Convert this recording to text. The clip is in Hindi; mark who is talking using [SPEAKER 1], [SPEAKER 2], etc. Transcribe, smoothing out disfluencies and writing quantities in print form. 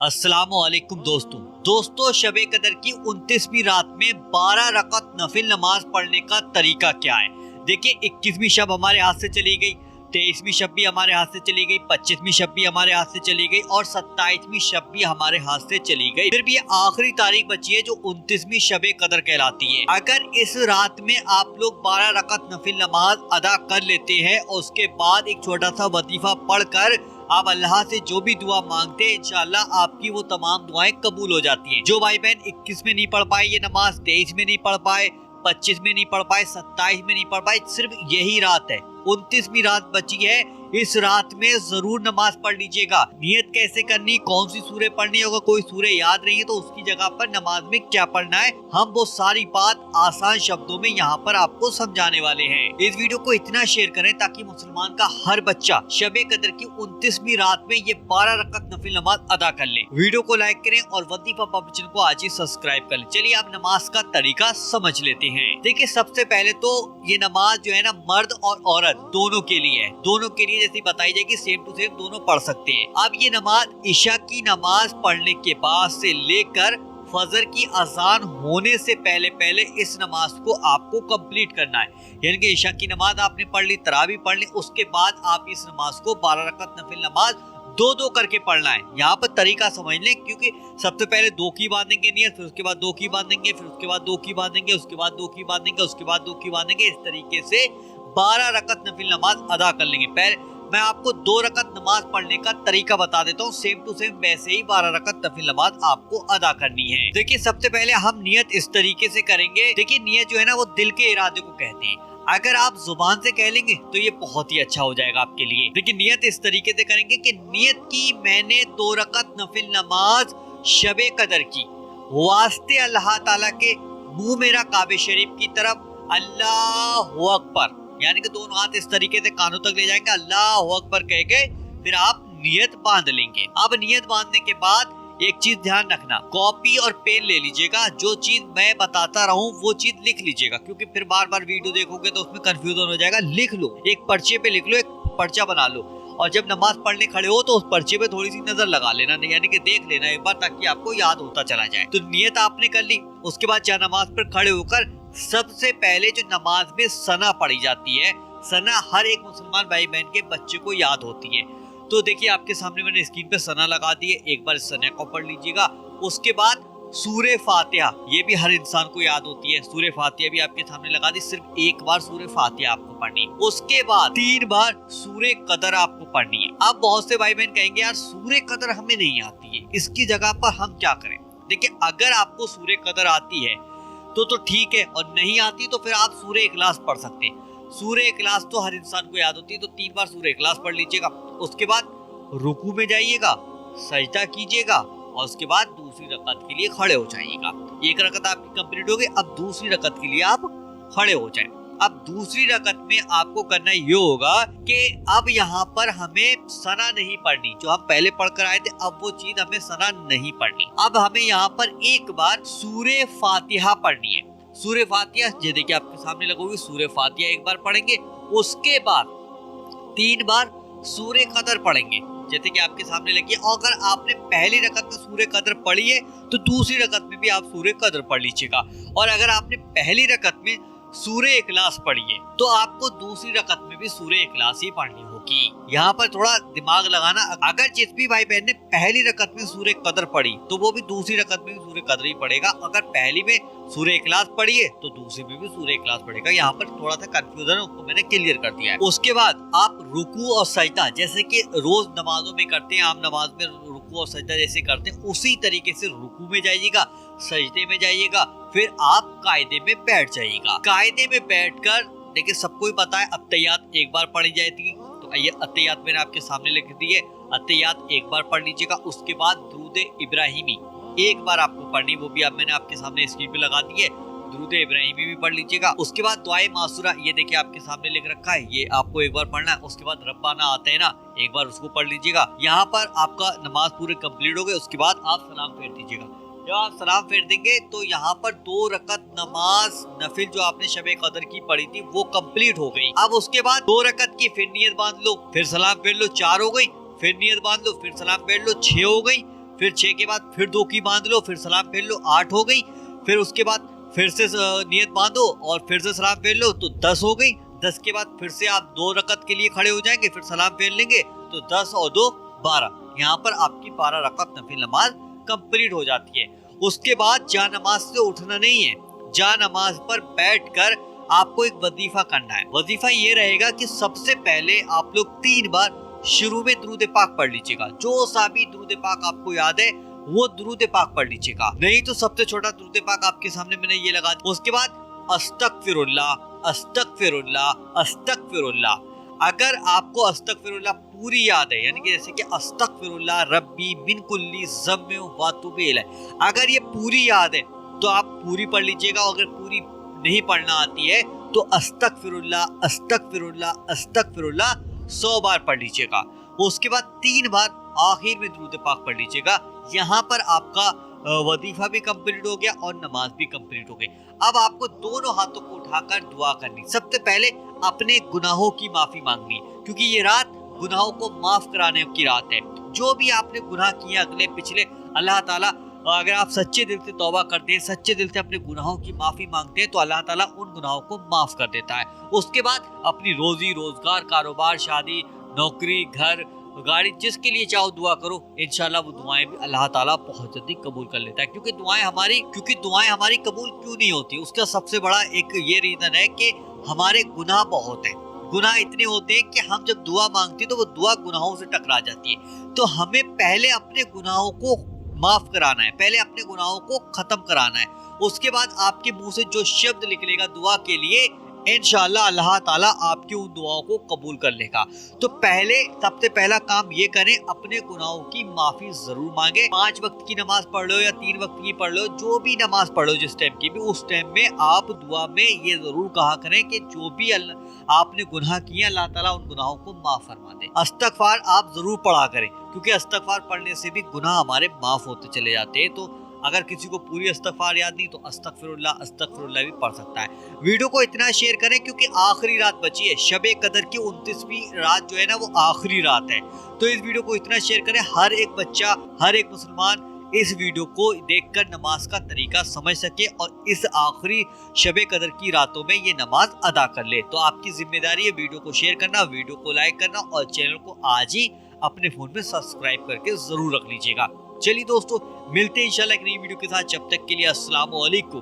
[SPEAKER 1] अस्सलामुअलैकुम दोस्तों शबे कदर की 29वीं रात में 12 रकत नफिल नमाज पढ़ने का तरीका क्या है। देखिए 21वीं शब हमारे हाथ से चली गई, 23वीं शब भी हमारे हाथ से चली गई, 25वीं शब भी हमारे हाथ से चली गई और 27वीं शब भी हमारे हाथ से चली गई। फिर भी ये आखिरी तारीख बची है जो 29वीं शबे कदर कहलाती है। अगर इस रात में आप लोग 12 रकत नफिल नमाज अदा कर लेते हैं और उसके बाद एक छोटा सा वजीफा पढ़कर आप अल्लाह से जो भी दुआ मांगते हैं इंशाअल्लाह आपकी वो तमाम दुआएं कबूल हो जाती हैं। जो भाई बहन 21 में नहीं पढ़ पाए ये नमाज, 23 में नहीं पढ़ पाए, 25 में नहीं पढ़ पाए, 27 में नहीं पढ़ पाए, सिर्फ यही रात है, 29वीं रात बची है। इस रात में जरूर नमाज पढ़ लीजिएगा। नियत कैसे करनी, कौन सी सूरह पढ़नी होगा, कोई सूरह याद नहीं है तो उसकी जगह पर नमाज में क्या पढ़ना है, हम वो सारी बात आसान शब्दों में यहाँ पर आपको समझाने वाले हैं। इस वीडियो को इतना शेयर करें ताकि मुसलमान का हर बच्चा शबे कदर की 29वीं रात में ये 12 रकत नफिल नमाज अदा कर ले। वीडियो को लाइक करें और वजीफा पब्लिक चैनल को आज ही सब्सक्राइब कर लें। चलिए आप नमाज का तरीका समझ लेते हैं। देखिए सबसे पहले तो ये नमाज जो है ना मर्द और औरत दोनों के लिए है, दोनों के लिए जैसी बताई जाएगी सेम टू सेम दोनों पढ़ सकते हैं। अब ये नमाज इशा की नमाज पढ़ने के बाद से लेकर फजर की अजान होने से पहले पहले इस नमाज को आपको कंप्लीट करना है। यानी कि इशा की नमाज आपने पढ़ ली, तरावी पढ़ ली, उसके बाद आप इस नमाज को 12 रकत नफिल नमाज दो करके पढ़ना है। यहाँ पर तरीका समझ लें क्योंकि सबसे पहले 2 की बांधेंगे नियत, फिर उसके बाद 2 की बांधेंगे, फिर उसके बाद 2 की बांधेंगे, उसके बाद 2 की बांधेंगे, उसके बाद 2 की बांधेंगे। इस तरीके से 12 रकत नफिल नमाज अदा कर लेंगे। पहले मैं आपको 2 रकत नमाज पढ़ने का तरीका बता देता हूँ, सेम टू सेम वैसे ही 12 रकत नफिल नमाज आपको अदा करनी है। देखिए सबसे पहले हम नियत इस तरीके से करेंगे। देखिए नियत जो है ना वो दिल के इरादे को कहते हैं। अगर आप जुबान से कह लेंगे तो ये बहुत ही अच्छा हो जाएगा आपके लिए। देखिए नियत इस तरीके से करेंगे कि नियत की मैंने 2 रकत नफिल नमाज शबे कदर की, वास्ते अल्लाह ताला के, मुंह मेरा काबे शरीफ की तरफ, अल्लाहु अकबर, यानी कि दोनों हाथ इस तरीके से कानों तक ले जाएंगे, अल्लाहु अकबर कह के फिर आप नियत बांध लेंगे। अब नियत बांधने के बाद एक चीज ध्यान रखना, कॉपी और पेन ले लीजिएगा, जो चीज मैं बताता रहूं वो चीज लिख लीजिएगा क्योंकि फिर बार बार वीडियो देखोगे तो उसमें कंफ्यूजन हो जाएगा। लिख लो, एक पर्चे पे लिख लो, एक पर्चा बना लो और जब नमाज पढ़ने खड़े हो तो उस पर्चे पे थोड़ी सी नजर लगा लेना, यानी कि देख लेना एक बार ताकि आपको याद होता चला जाए। तो नियत आपने कर ली, उसके बाद चाहे नमाज पर खड़े होकर सबसे पहले जो नमाज में सना पढ़ी जाती है, सना हर एक मुसलमान भाई बहन के बच्चे को याद होती है। तो देखिए आपके सामने मैंने स्क्रीन पे सना लगा दी है, एक बार सना को पढ़ लीजिएगा। उसके बाद सूरे फातिहा, ये भी हर इंसान को याद होती है, सूरे फातिहा भी आपके सामने लगा दी, सिर्फ एक बार सूरे फातिहा आपको पढ़नी है। उसके बाद 3 बार सूरे कदर आपको पढ़नी है। अब बहुत से भाई बहन कहेंगे यार सूरे कदर हमें नहीं आती है, इसकी जगह पर हम क्या करें। देखिए अगर आपको सूरे कदर आती है तो ठीक है, और नहीं आती तो फिर आप सूरे इखलास पढ़ सकते हैं। सूरे इखलास तो हर इंसान को याद होती है, तो 3 बार सूरे इखलास पढ़ लीजिएगा। उसके बाद रुकू में जाइएगा, सजदा कीजिएगा और उसके बाद दूसरी रकत के लिए खड़े हो जाइएगा। एक रकत आपकी कंप्लीट हो गई, अब दूसरी रकत के लिए आप खड़े हो जाए। अब दूसरी रकत में आपको करना ये होगा कि अब यहाँ पर हमें सना नहीं पढ़नी, जो हम पहले पढ़कर आए थे अब वो चीज हमें सना नहीं पढ़नी। अब हमें यहाँ पर एक बार सूरे फातिहा पढ़नी है। सूरे फातिहा ये देखिए आपके सामने लगोगी, सूरे फातिहा एक बार पढ़ेंगे, उसके बाद 3 बार सूरे कदर पढ़ेंगे जैसे कि आपके सामने लगी। और अगर आपने पहली रकत में सूरे कदर पढ़ी है तो दूसरी रकत में भी आप सूरे कदर पढ़ लीजिएगा। और अगर आपने पहली रकत में सूरे इखलास पढ़ी है तो आपको दूसरी रकत में भी सूरे इखलास ही पढ़नी होगी। यहाँ पर थोड़ा दिमाग लगाना, अगर जिस भी भाई बहन ने पहली रकत में सूरे कदर पढ़ी तो वो भी दूसरी रकत में भी सूरे कदर ही पढ़ेगा। अगर पहली में सूरे इखलास पढ़ी है तो दूसरी में भी सूरे इखलास पढ़ेगा। यहाँ पर थोड़ा सा कंफ्यूजन है, उसको मैंने क्लियर कर दिया है। उसके बाद आप रुकू और सजदा जैसे कि रोज नमाजों में करते हैं, आम नमाज में रुकू और सजदा जैसे करते हैं उसी तरीके से रुकू में जाइएगा, सजदे में जाइएगा, फिर आप कायदे में बैठ जाइएगा। कायदे में बैठकर देखिए सबको ही पता है अत्तहियात एक बार पढ़ी जाती है, तो ये अत्तहियात मैंने आपके सामने लिख दी है, अत्तहियात एक बार पढ़ लीजिएगा। उसके बाद दुरूद इब्राहिमी एक बार आपको पढ़नी, वो भी अब मैंने आपके सामने स्क्रीन पे लगा दी है, दुरूद इब्राहिमी भी पढ़ लीजिएगा। उसके बाद दुआए मासूरा ये देखिए आपके सामने लिख रखा है, ये आपको एक बार पढ़ना है। उसके बाद रब्बाना आता है ना, एक बार उसको पढ़ लीजिएगा। यहाँ पर आपका नमाज पूरे कंप्लीट हो गए, उसके बाद आप सलाम फेर दीजिएगा। जब आप सलाम फेर देंगे तो यहाँ पर 2 रकत नमाज नफिल जो आपने शबे कदर की पढ़ी थी वो कंप्लीट हो गई। अब उसके बाद 2 रकत की फिर नियत बांध लो, फिर सलाम फेर लो, 4 हो गई, फिर नियत बांध लो, फिर सलाम फेर लो, 6 हो गई, फिर 6 के बाद फिर 2 की बांध लो, फिर सलाम फेर लो, 8 हो गई। फिर उसके बाद फिर से नियत बांधो और फिर से सलाम फेर लो तो 10 हो गई। 10 के बाद फिर से आप 2 रकत के लिए खड़े हो जाएंगे, फिर सलाम फेर लेंगे तो 10 और 2 12। यहाँ पर आपकी 12 रकत नफिल नमाज कंप्लीट हो जाती है। उसके बाद जा नमाज से उठना नहीं है, जा नमाज पर बैठकर आपको एक वजीफा करना है। वजीफा ये रहेगा कि सबसे पहले आप लोग 3 बार शुरू में दुरूद पाक पढ़ लीजिएगा। जो सा भी दुरूद पाक आपको याद है वो दुरूद पाक पढ़ लीजिएगा, नहीं तो सबसे छोटा दुरूद पाक आपके सामने मैंने ये लगा दिया। उसके बाद अस्तगफिरुल्लाह अस्तगफिरुल्लाह अस्तगफिरुल्लाह। अगर आपको अस्तगफिरुल्लाह पूरी याद है, यानी कि जैसे कि अस्तगफिरुल्लाह रब्बी मिन कुल्ली ज़म्बिन व तुब इलैह, अगर ये पूरी याद है तो आप पूरी पढ़ लीजिएगा। अगर पूरी नहीं पढ़ना आती है तो अस्तगफिरुल्लाह अस्तगफिरुल्लाह अस्तगफिरुल्लाह 100 बार पढ़ लीजिएगा। उसके बाद 3 बार आखिर में दुरूद पाक पढ़ लीजिएगा। यहाँ पर आपका वजीफा भी कंप्लीट हो गया और नमाज भी कंप्लीट हो गई। अब आपको दोनों हाथों को उठाकर दुआ करनी। सबसे पहले अपने गुनाहों की माफी मांगनी है, क्योंकि ये रात गुनाहों को माफ कराने की रात है। जो भी आपने गुनाह किए अगले पिछले, अल्लाह ताला अगर आप सच्चे दिल से तौबा करते हैं, सच्चे दिल से अपने गुनाहों की माफी मांगते हैं तो अल्लाह ताला उन गुनाहों को माफ कर देता है। उसके बाद अपनी रोजी रोजगार, कारोबार, शादी, नौकरी, घर, गाड़ी, जिसके लिए चाहो दुआ करो, इंशाल्लाह वो दुआएं भी अल्लाह ताला बहुत जल्दी कबूल कर लेता है। क्योंकि दुआएं हमारी कबूल क्यों नहीं होती, उसका सबसे बड़ा एक ये रीजन है कि हमारे गुनाह बहुत है। गुनाह इतने होते हैं कि हम जब दुआ मांगते हैं तो वो दुआ गुनाहों से टकरा जाती है। तो हमें पहले अपने गुनाहों को माफ कराना है, पहले अपने गुनाहों को खत्म कराना है। उसके बाद आपके मुंह से जो शब्द निकलेगा दुआ के लिए, इंशाअल्लाह अल्लाह ताला आपकी उन दुआओं को कबूल कर लेगा। तो सबसे पहला काम ये करें, अपने गुनाहों की माफी जरूर मांगे। 5 वक्त की नमाज पढ़ लो या 3 वक्त की पढ़ लो, जो भी नमाज पढ़ लो जिस टाइम की भी, उस टाइम में आप दुआ में ये जरूर कहा करें कि जो भी आपने गुनाह किए अल्लाह ताला उन गुनाहों को माफ फरमा दे। इस्तगफार आप जरूर पढ़ा करें, क्योंकि इस्तगफार पढ़ने से भी गुनाह हमारे माफ होते चले जाते हैं। तो अगर किसी को पूरी इस्तगफार याद नहीं तो अस्तगफिरुल्लाह अस्तगफिरुल्लाह भी पढ़ सकता है। वीडियो को इतना शेयर करें क्योंकि आखिरी रात बची है, शबे कदर की 29वीं रात जो है ना वो आखिरी रात है। तो इस वीडियो को इतना शेयर करें, हर एक बच्चा, हर एक मुसलमान इस वीडियो को देखकर नमाज का तरीका समझ सके और इस आखिरी शबे कदर की रातों में ये नमाज अदा कर ले। तो आपकी जिम्मेदारी है वीडियो को शेयर करना, वीडियो को लाइक करना और चैनल को आज ही अपने फोन में सब्सक्राइब करके जरूर रख लीजिएगा। चलिए दोस्तों, मिलते हैं इंशाल्लाह एक नई वीडियो के साथ। जब तक के लिए अस्सलाम वालेकुम।